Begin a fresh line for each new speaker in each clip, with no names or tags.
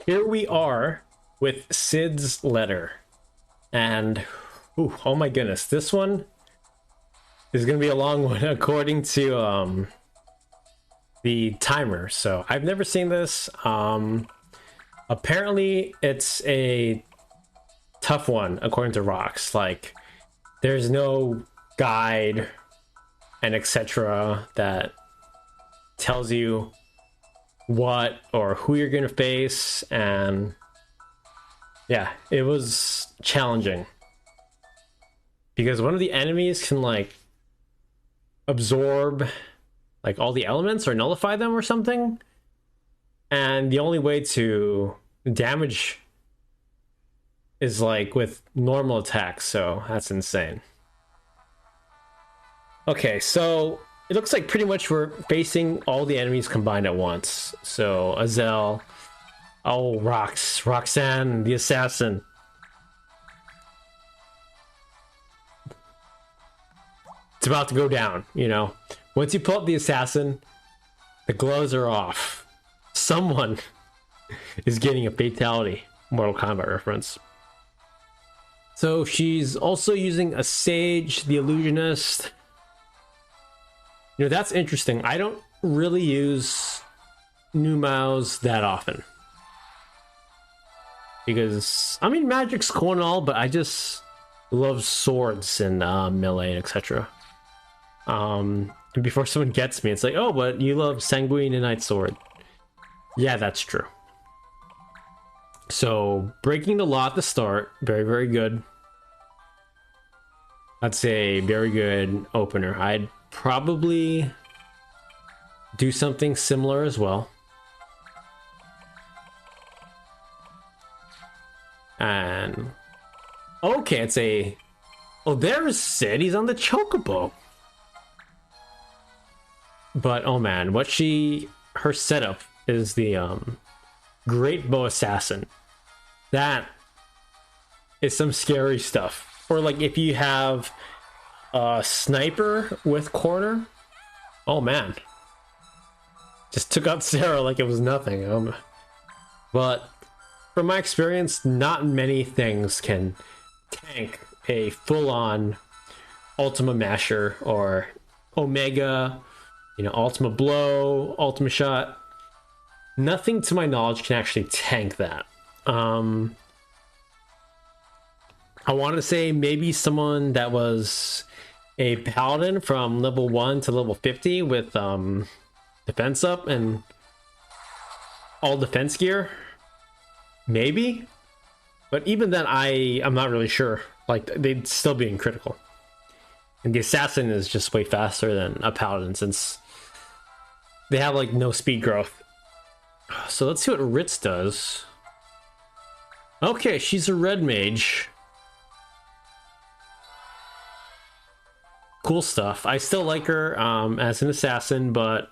here we are with Sid's letter. And ooh, oh my goodness, this one is gonna be a long one according to the timer. So I've never seen this. Apparently it's a tough one according to Rocks. Like there's no guide and etc that tells you what or who you're gonna face, and yeah, it was challenging because one of the enemies can like absorb like all the elements or nullify them or something, and the only way to damage is like with normal attacks, so that's insane. Okay, so it looks like pretty much we're facing all the enemies combined at once. So Azel, oh Roxanne, the assassin. It's about to go down, you know. Once you pull up the assassin, the gloves are off. Someone is getting a fatality. Mortal Kombat reference. So she's also using a Sage, the illusionist. You know, that's interesting. I don't really use New Maos that often. Because, I mean, magic's cool and all, but I just love swords and melee and etc. Before someone gets me, it's like, oh, but you love Sanguine and Night Sword. Yeah, that's true. So, breaking the law at the start, very, very good. That's a very good opener. I'd probably do something similar as well. And okay, it's a, oh, there's Sid. He's on the Chocobo. But oh man, what her setup is the Great Bow Assassin. That is some scary stuff. Or like if you have a sniper with corner, oh man, just took out Sarah like it was nothing. But from my experience, not many things can tank a full-on Ultima Masher or Omega, you know, Ultima Blow, Ultima Shot. Nothing to my knowledge can actually tank that. I want to say maybe someone that was a paladin from level 1 to level 50 with defense up and all defense gear. Maybe. But even then, I'm not really sure. Like, they'd still be in critical. And the assassin is just way faster than a paladin since they have like no speed growth. So let's see what Ritz does. Okay, she's a red mage. Cool stuff. I still like her as an assassin, but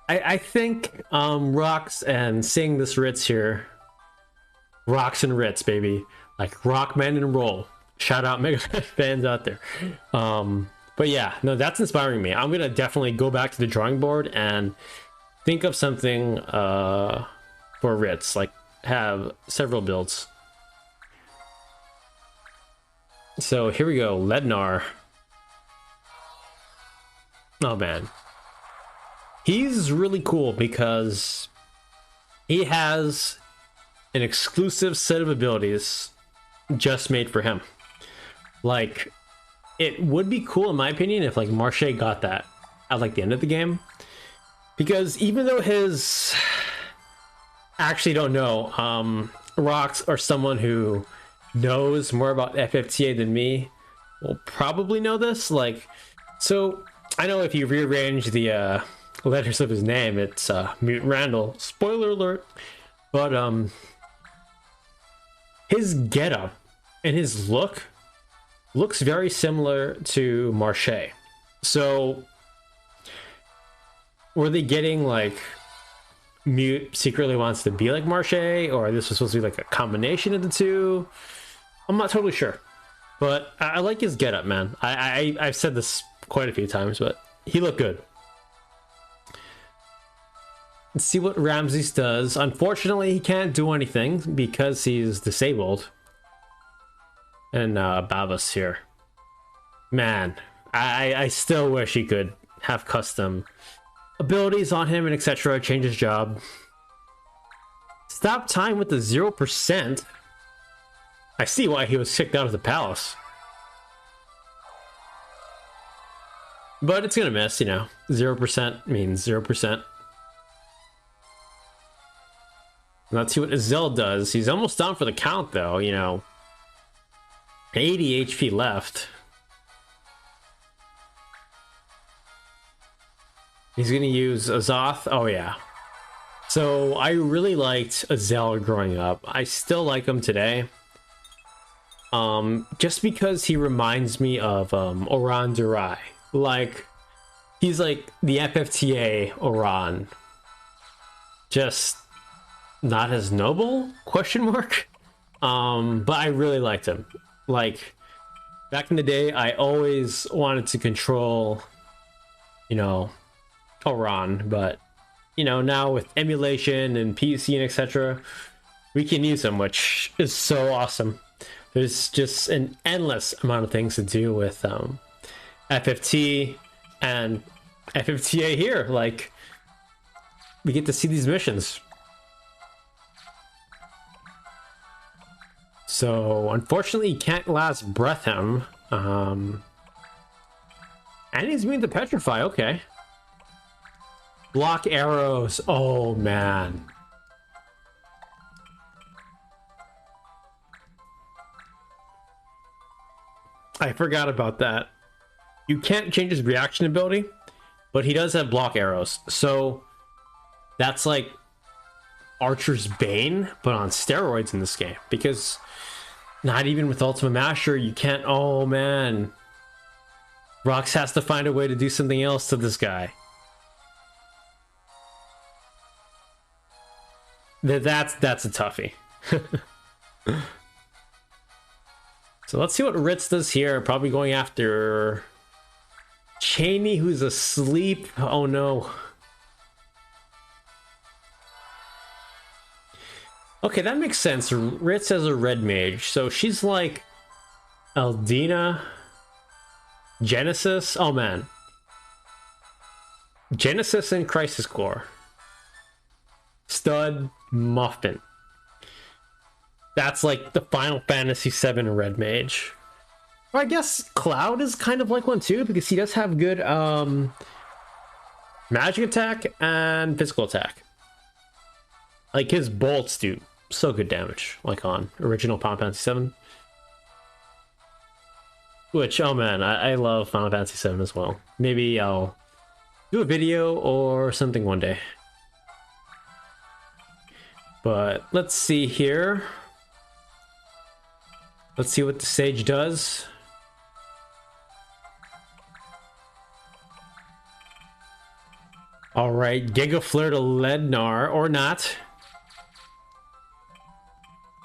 I think Rocks and seeing this Ritz here, Rocks and Ritz, baby, like rock, man, and roll. Shout out Mega fans out there. But yeah, no, that's inspiring me. I'm gonna definitely go back to the drawing board and think of something for Ritz, like have several builds. So here we go, Lednar. Oh man. He's really cool because he has an exclusive set of abilities just made for him. Like, it would be cool in my opinion if like Marche got that at like the end of the game. Because even though his... Actually don't know. Rocks or someone who knows more about FFTA than me will probably know this. Like, so I know if you rearrange the letters of his name, it's Mutant Randall. Spoiler alert. But his getup and his look looks very similar to Marche. So were they getting like Mute secretly wants to be like Marche, or this was supposed to be like a combination of the two? I'm not totally sure, but I like his getup, man. I've said this quite a few times, but he looked good. Let's see what Ramses does. Unfortunately, he can't do anything because he's disabled. And Babas here. Man, I still wish he could have custom abilities on him and etc. Change his job. Stop time with the 0%. I see why he was kicked out of the palace. But it's gonna miss, you know. 0% means 0%. Let's see what Azel does. He's almost down for the count, though, you know. 80 HP left. He's gonna use Azoth. Oh, yeah. So, I really liked Azel growing up. I still like him today. Just because he reminds me of Oran Durai. Like, he's like the FFTA Oran. Just not as noble? Question mark? But I really liked him. Like, back in the day, I always wanted to control, you know, Oran, but, you know, now with emulation and PC and etc., we can use him, which is so awesome. There's just an endless amount of things to do with FFT and FFTA here. Like, we get to see these missions. So, unfortunately, he can't last breath him. And he's immune to petrify, okay. Block arrows, oh man. I forgot about that. You can't change his reaction ability, but he does have block arrows. So, that's like Archer's Bane, but on steroids in this game. Because not even with Ultima Masher, you can't... Oh, man. Rox has to find a way to do something else to this guy. That's a toughie. So let's see what Ritz does here. Probably going after Cheney, who's asleep. Oh, no. Okay, that makes sense. Ritz has a red mage, so she's like Aldina, Genesis. Oh man, Genesis and Crisis Core, Stud, Muffin. That's like the Final Fantasy VII red mage. Or I guess Cloud is kind of like one too, because he does have good magic attack and physical attack. Like his bolts do so good damage, like on original Final Fantasy VII. Which, oh man, I love Final Fantasy VII as well. Maybe I'll do a video or something one day. But let's see here. Let's see what the Sage does. Alright, Giga Flare to Lednar, or not.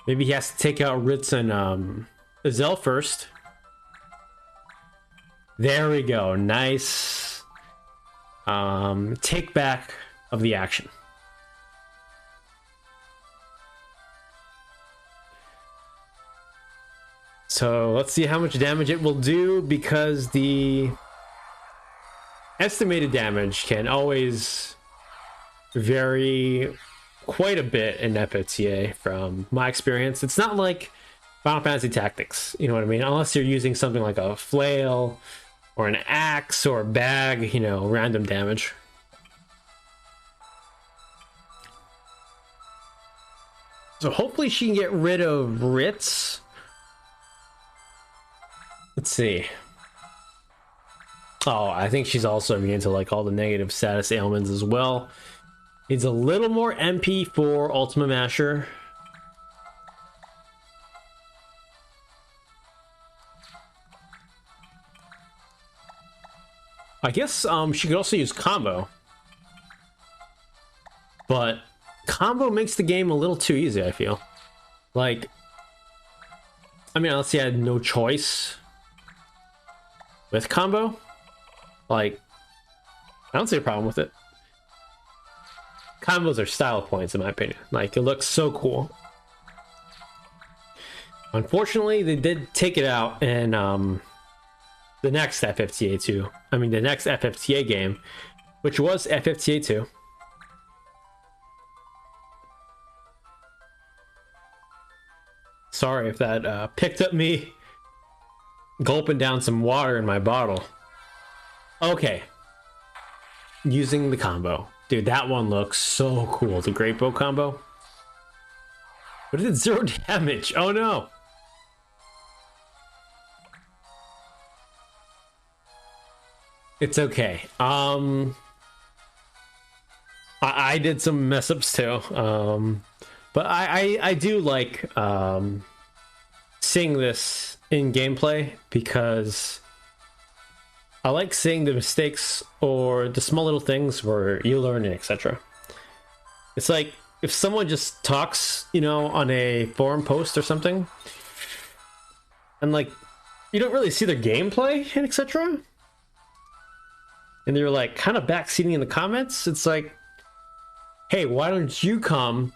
Maybe he has to take out Ritz and Azel first. There we go. Nice take back of the action. So let's see how much damage it will do, because the estimated damage can always vary quite a bit in FFTA from my experience. It's not like Final Fantasy Tactics, you know what I mean? Unless you're using something like a flail or an axe or a bag, you know, random damage. So hopefully she can get rid of Ritz. Let's see. Oh, I think she's also immune to like all the negative status ailments as well. Needs a little more MP for Ultima Masher. I guess she could also use combo. But combo makes the game a little too easy, I feel. Like, I mean, unless you had no choice with combo, like, I don't see a problem with it. combos are style points in my opinion. Like, it looks so cool. Unfortunately, they did take it out in the next FFTA 2. I mean, the next FFTA game, which was FFTA 2. Sorry if that picked up me gulping down some water in my bottle. Okay. Using the combo. Dude, that one looks so cool. The Great Bow combo. But it did 0 damage. Oh no. It's okay. I did some mess ups too. But I do like seeing this in gameplay because I like seeing the mistakes or the small little things where you learn and etc. It's like if someone just talks, you know, on a forum post or something, and like you don't really see their gameplay and etc. And they're like kind of backseating in the comments. It's like, hey, why don't you come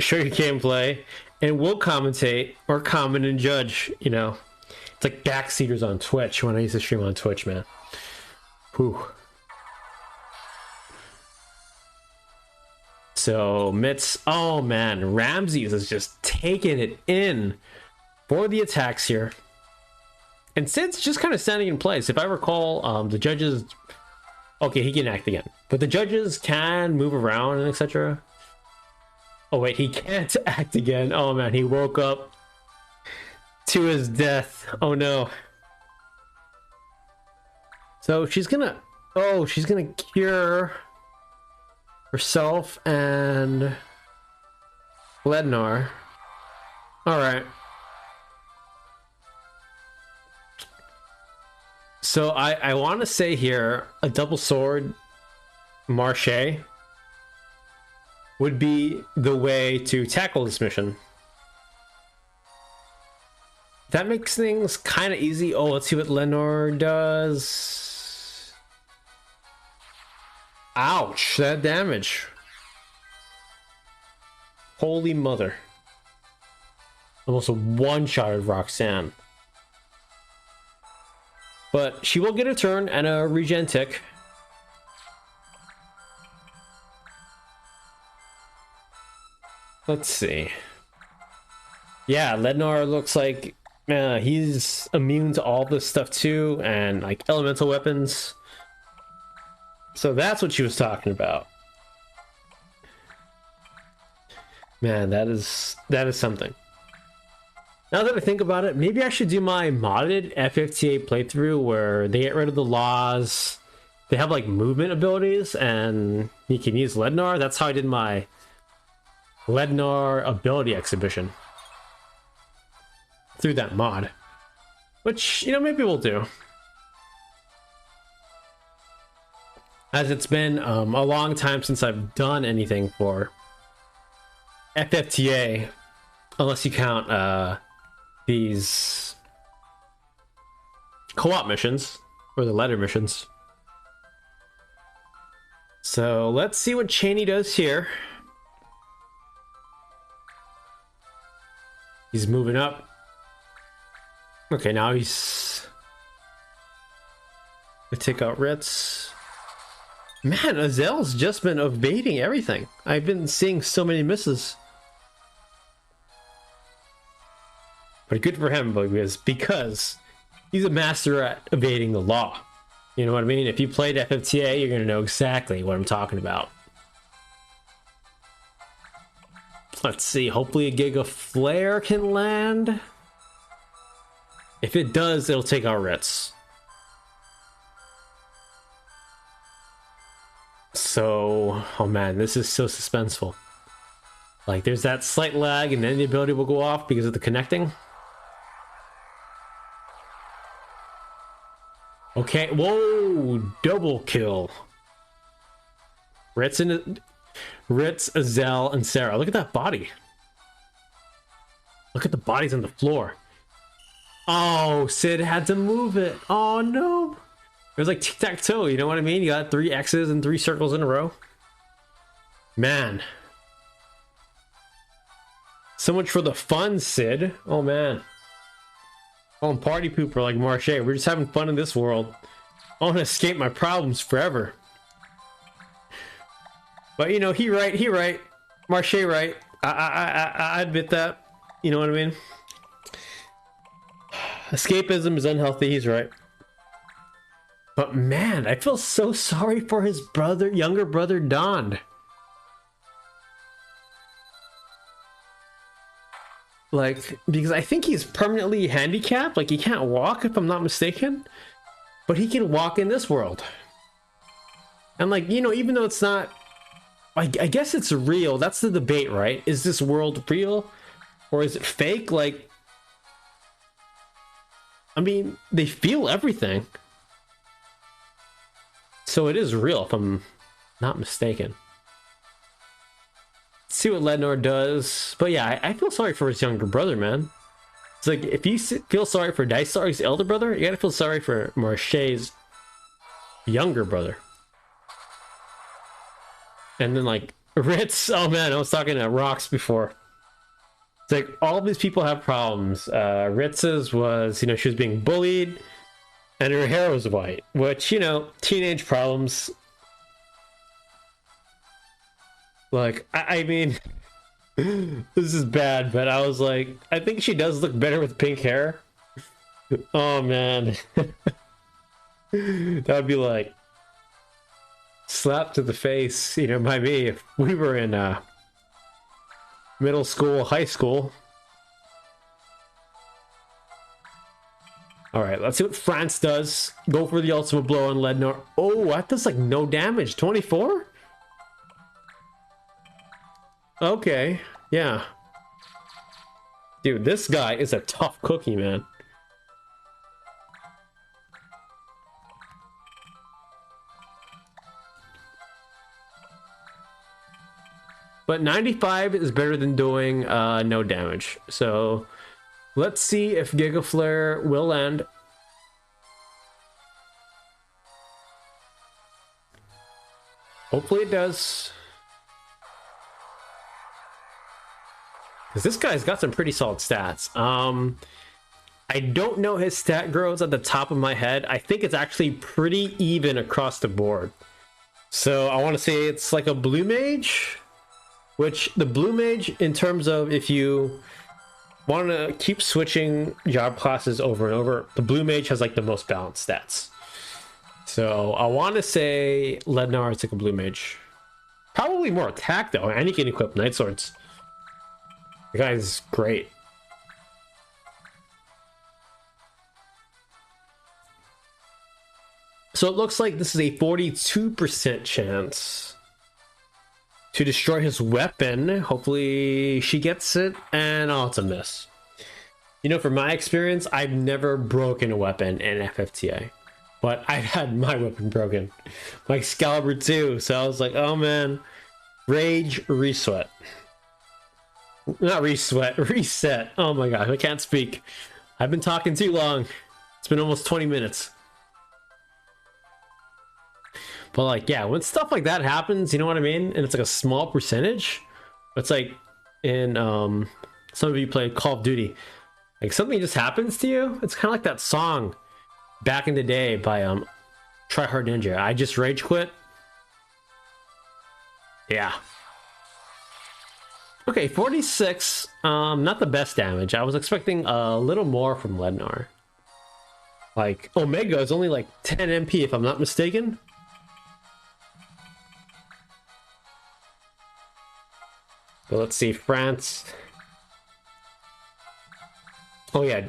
show your gameplay and we'll commentate or comment and judge, you know? It's like backseaters on Twitch when I used to stream on Twitch, man. Whew. So Mitz, oh man, Ramses is just taking it in for the attacks here. And Sid's just kind of standing in place. If I recall, the judges, okay, he can act again, but the judges can move around and etc. Oh wait, he can't act again. Oh man, he woke up to his death. Oh no. So she's gonna, oh, she's gonna cure herself and Lednar. All right. So I want to say here, a double sword Marche would be the way to tackle this mission. That makes things kind of easy. Oh, let's see what Lenore does. Ouch, that damage. Holy mother. Almost a one-shot of Roxanne. But she will get a turn and a regen tick. Let's see. Yeah, Lednar looks like he's immune to all this stuff too, and like elemental weapons. So that's what she was talking about. Man, that is something. Now that I think about it, maybe I should do my modded FFTA playthrough where they get rid of the laws. They have like movement abilities and you can use Lednar. That's how I did my Lednar ability exhibition through that mod, which, you know, maybe we'll do, as it's been a long time since I've done anything for FFTA, unless you count these co-op missions or the letter missions. So let's see what Cheney does here. He's moving up. Okay, now he's gonna take out Ritz. Man, Azel's just been evading everything. I've been seeing so many misses. But good for him, because he's a master at evading the law. You know what I mean? If you played FFTA, you're gonna know exactly what I'm talking about. Let's see, hopefully a Giga Flare can land. If it does, it'll take our Ritz. So, oh man, this is so suspenseful. Like, there's that slight lag and then the ability will go off because of the connecting. Okay, whoa, double kill. Ritz, Azel, and Sarah. Look at that body. Look at the bodies on the floor. Oh, Sid had to move it. Oh no. It was like tic-tac-toe, you know what I mean? You got 3 X's and 3 circles in a row. Man. So much for the fun, Sid. Oh, man. Oh, I'm party pooper like Marche. We're just having fun in this world. I want to escape my problems forever. But, you know, he right. Marche right. I admit that. You know what I mean? Escapism is unhealthy. He's right. But, man, I feel so sorry for his brother, younger brother, Don. Like, because I think he's permanently handicapped. Like, he can't walk, if I'm not mistaken. But he can walk in this world. And, like, you know, even though it's not... I guess it's real. That's the debate, right? Is this world real? Or is it fake? Like... I mean, they feel everything. So it is real, if I'm not mistaken. See what Lednor does. But yeah, I feel sorry for his younger brother, man. It's like, if you feel sorry for Dystar's elder brother, you gotta feel sorry for Marche's younger brother. And then, like, Ritz, oh man, I was talking to Rox before. It's like, all these people have problems. Ritz's was, you know, she was being bullied, and her hair was white, which, you know, teenage problems. Like, I mean, this is bad, but I was like, I think she does look better with pink hair. Oh, man. That would be like, slap to the face, you know, by me if we were in middle school, high school. All right, let's see what France does. Go for the ultimate blow on Lednor. Oh, that does like no damage. 24? Okay, yeah. Dude, this guy is a tough cookie, man. But 95 is better than doing no damage. So let's see if Giga Flare will land. Hopefully it does. Because this guy's got some pretty solid stats. I don't know his stat growths at the top of my head. I think it's actually pretty even across the board. So I want to say it's like a blue mage. Which the blue mage, in terms of if you want to keep switching job classes over and over, the blue mage has like the most balanced stats. So I want to say Lednar is like a blue mage. Probably more attack though, and he can equip night swords. The guy's great. So it looks like this is a 42% chance to destroy his weapon. Hopefully she gets it, and oh, it's a miss. You know, from my experience, I've never broken a weapon in FFTA, but I've had my weapon broken, my Excalibur too. So I was like, oh man, rage, resweat. Not resweat, reset. Oh my god, I can't speak. I've been talking too long. It's been almost 20 minutes. But like, yeah, when stuff like that happens, you know what I mean? And it's like a small percentage. It's like in some of you play Call of Duty. Like something just happens to you. It's kind of like that song back in the day by Try Hard Ninja. I just rage quit. Yeah. Okay, 46. Not the best damage. I was expecting a little more from Lednar. Like Omega is only like 10 MP if I'm not mistaken. So let's see, France. Oh yeah,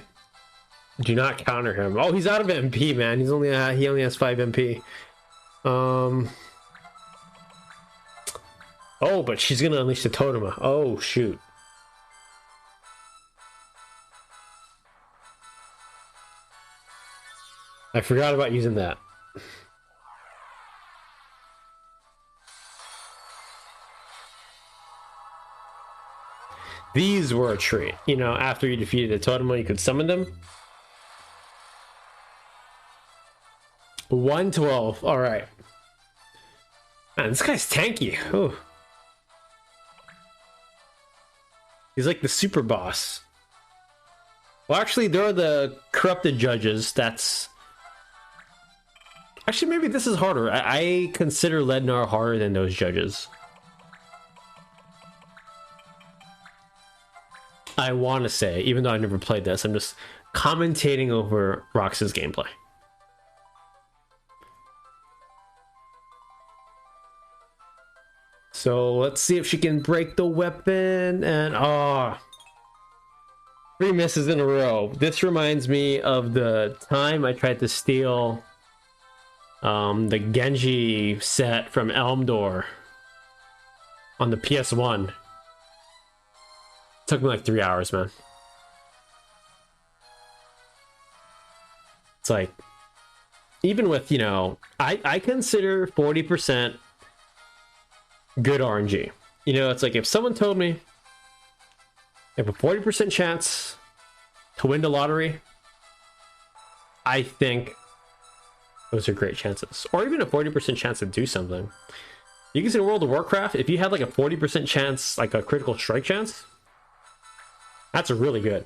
do not counter him. Oh, he's out of MP, man. He's only he only has 5 MP. Oh, but she's gonna unleash the totem. Oh shoot. I forgot about using that. These were a treat. You know, after you defeated the totem, you could summon them. 112. All right. Man, this guy's tanky. Ooh. He's like the super boss. Well, actually, there are the corrupted judges. That's... Actually, maybe this is harder. I consider Lednar harder than those judges. I want to say, even though I never played this, I'm just commentating over Rox's gameplay. So let's see if she can break the weapon. And oh, 3 misses in a row. This reminds me of the time I tried to steal the Genji set from Elmdor on the PS1. Took me like 3 hours, man. It's like, even with, you know, I consider 40% good RNG. You know, it's like if someone told me I have a 40% chance to win the lottery, I think those are great chances. Or even a 40% chance to do something. You can see in World of Warcraft, if you had like a 40% chance, like a critical strike chance, that's really good.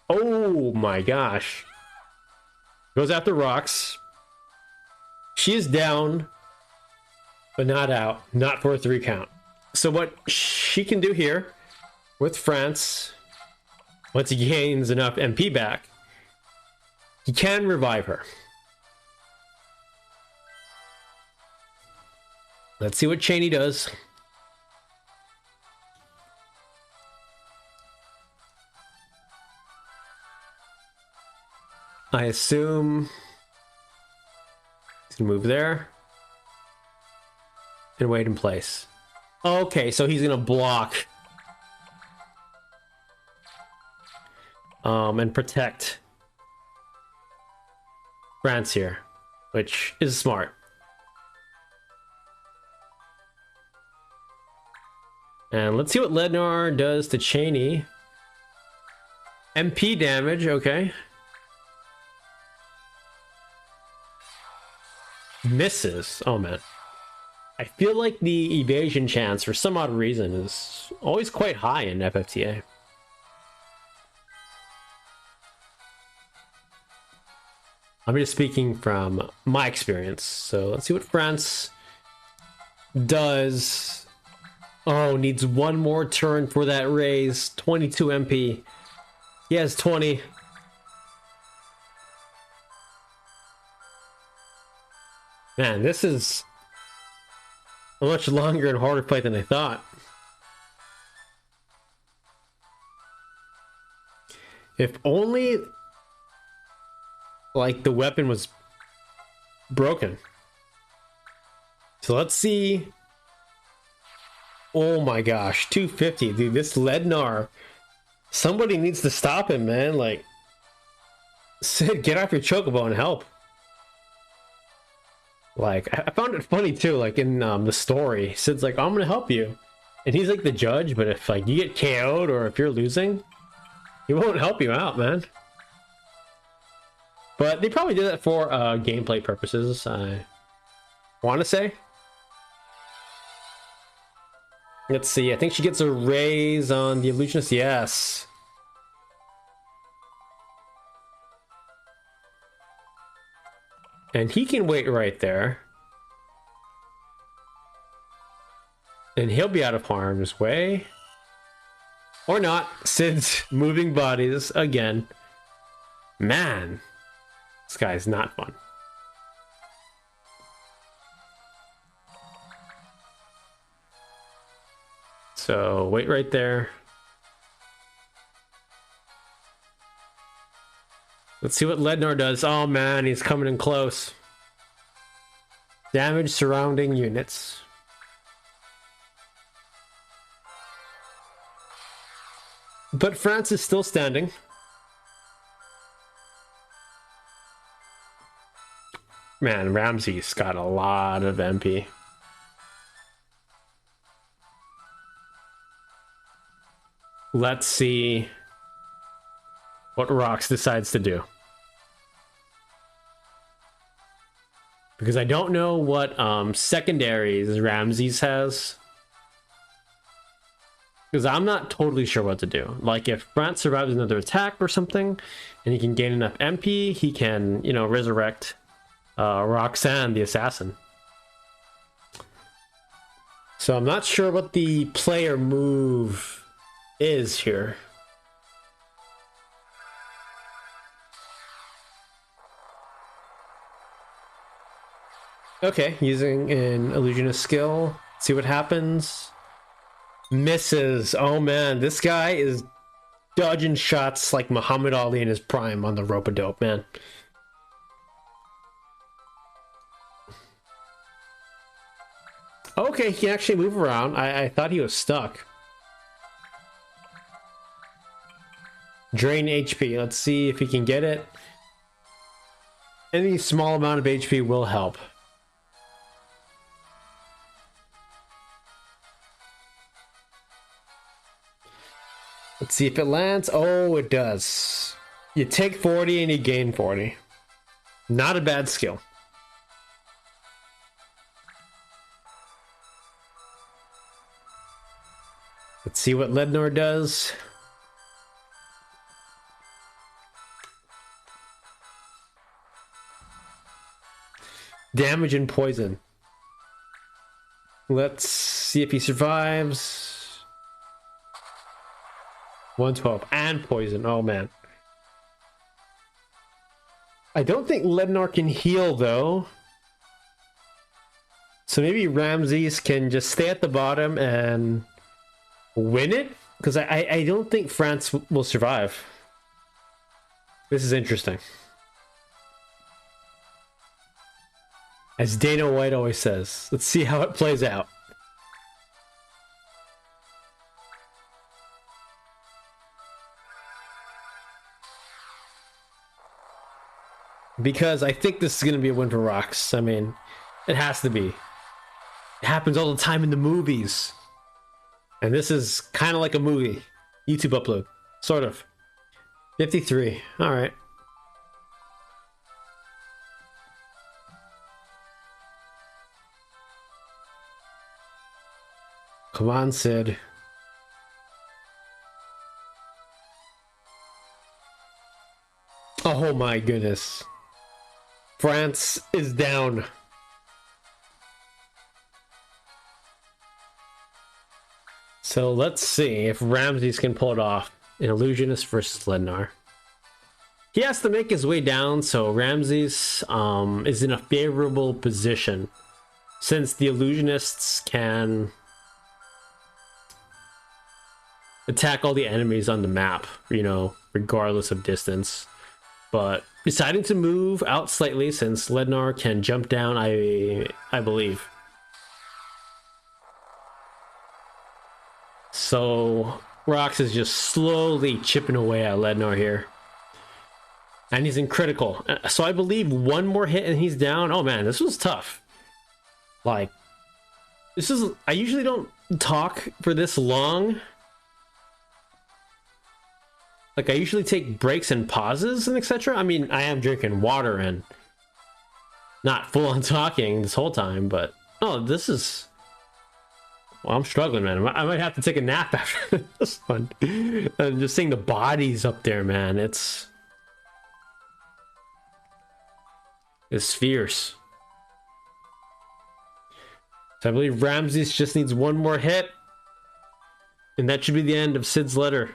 Oh my gosh. Goes after Rox. She is down, but not out. Not for a 3 count. So what she can do here with France, once he gains enough MP back, he can revive her. Let's see what Cheney does. I assume he's gonna move there and wait in place. Okay, so he's gonna block and protect France here, which is smart. And let's see what Lednar does to Cheney. MP damage, okay. Misses. Oh man. I feel like the evasion chance, for some odd reason, is always quite high in FFTA. I'm just speaking from my experience. So let's see what France does. Oh, needs one more turn for that raise. 22 MP. He has 20. Man, this is a much longer and harder fight than I thought. If only, like, the weapon was broken. So let's see. Oh my gosh, 250, dude. This Lednar, somebody needs to stop him, man. Like, Sid, get off your chocobo and help. Like, I found it funny too, like in the story, Sid's like, I'm gonna help you, and he's like the judge, but if like you get KO'd or if you're losing, he won't help you out, man. But they probably did that for gameplay purposes, I want to say. Let's see, I think she gets a raise on the illusionist. Yes. And he can wait right there. And he'll be out of harm's way. Or not. Sid's moving bodies again. Man. This guy's not fun. So, wait right there. Let's see what Lednar does. Oh man, he's coming in close. Damage surrounding units. But France is still standing. Man, Ramsey's got a lot of MP. Let's see what Rox decides to do. Because I don't know what secondaries Ramses has. Because I'm not totally sure what to do. Like, if Brant survives another attack or something, and he can gain enough MP, he can, you know, resurrect Roxanne, the assassin. So I'm not sure what the player move is here. Okay, using an illusionist skill. See what happens. Misses. Oh man, this guy is dodging shots like Muhammad Ali in his prime on the rope-a-dope, man. Okay, he can actually move around. I thought he was stuck. Drain HP. Let's see if he can get it. Any small amount of HP will help. Let's see if it lands. Oh, it does. You take 40 and you gain 40. Not a bad skill. Let's see what Lednor does. Damage and poison. Let's see if he survives. 112 and poison. Oh man. I don't think Lednor can heal though. So maybe Ramses can just stay at the bottom and win it? Because I don't think France will survive. This is interesting. As Dana White always says, let's see how it plays out. Because I think this is going to be a win for Rox. I mean, it has to be. It happens all the time in the movies. And this is kind of like a movie. YouTube upload. Sort of. 53. Alright. Come on, Sid. Oh my goodness. France is down. So let's see if Ramses can pull it off. An illusionist versus Lednor. He has to make his way down, so Ramses is in a favorable position. Since the illusionists can attack all the enemies on the map, you know, regardless of distance. But deciding to move out slightly since Lednor can jump down, I believe. So Rox is just slowly chipping away at Lednor here. And he's in critical. So I believe one more hit and he's down. Oh man, this was tough. Like, this is, I usually don't talk for this long. Like, I usually take breaks and pauses and etc. I mean, I am drinking water and not full on talking this whole time, but oh, this is, well, I'm struggling, man. I might have to take a nap after this one. And just seeing the bodies up there, man, it's fierce. So I believe Ramses just needs one more hit, and that should be the end of Sid's letter.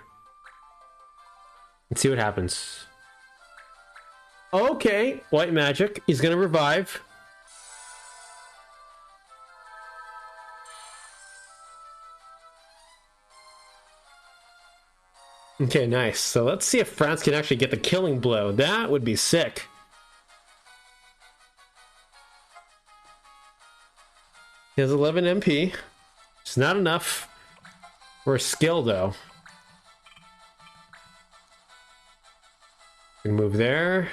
Let's see what happens. Okay, white magic. He's gonna revive. Okay, nice. So let's see if France can actually get the killing blow. That would be sick. He has 11 MP. It's not enough for a skill, though. Can move there.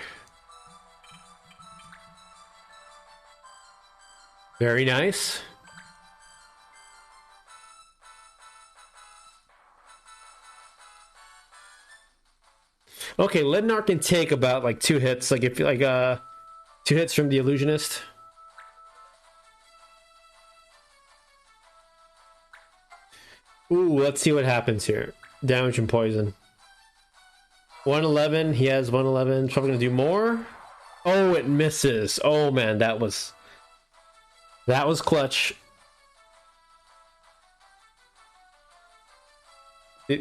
Very nice. Okay, Lednor can take about like 2 hits, like if like 2 hits from the illusionist. Ooh, let's see what happens here. Damage and poison. 111. He has 111. Probably gonna do more. Oh, it misses. Oh man, that was clutch.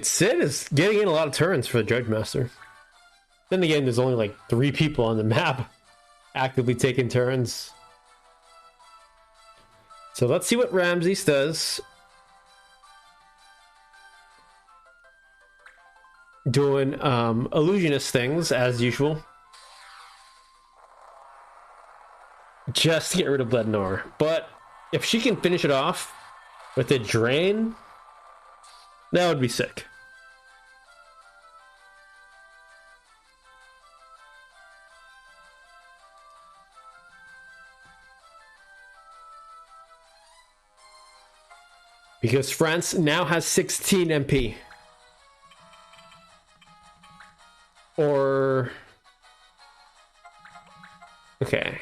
Sid is getting in a lot of turns for the Dredge Master. Then again, there's only like 3 people on the map actively taking turns. So let's see what Ramses does. Doing illusionist things as usual. Just to get rid of Lednor. But if she can finish it off with a drain, that would be sick. Because France now has 16 MP. Or... okay.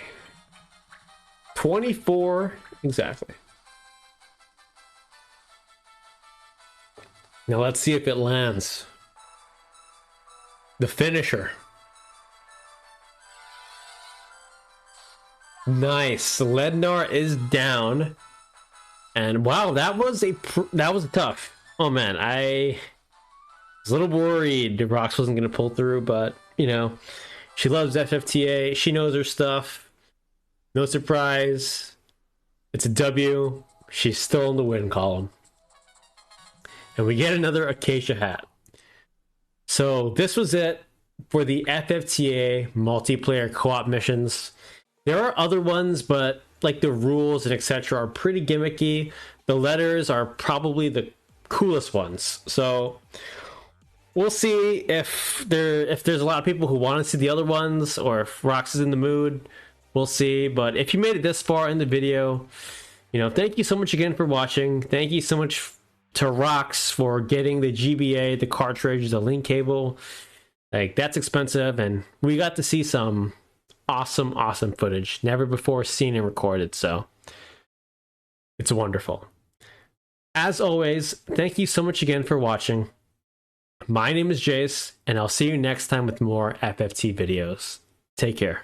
24 exactly. Now let's see if it lands. The finisher. Nice. Lednar is down. And wow, that was tough. Oh man, I was a little worried Rox wasn't going to pull through, but you know, she loves FFTA. She knows her stuff. No surprise. It's a W. She's still in the win column. And we get another Acacia hat. So this was it for the FFTA multiplayer co-op missions. There are other ones, but like the rules and etc. are pretty gimmicky. The letters are probably the coolest ones. So we'll see if there's a lot of people who want to see the other ones, or if Rox is in the mood. We'll see. But if you made it this far in the video, you know, thank you so much again for watching. Thank you so much to Rox for getting the GBA, the cartridge, the link cable. Like, that's expensive, and we got to see some awesome footage, never before seen and recorded, so it's wonderful. As always, thank you so much again for watching. My name is Jace, and I'll see you next time with more FFT videos. Take care.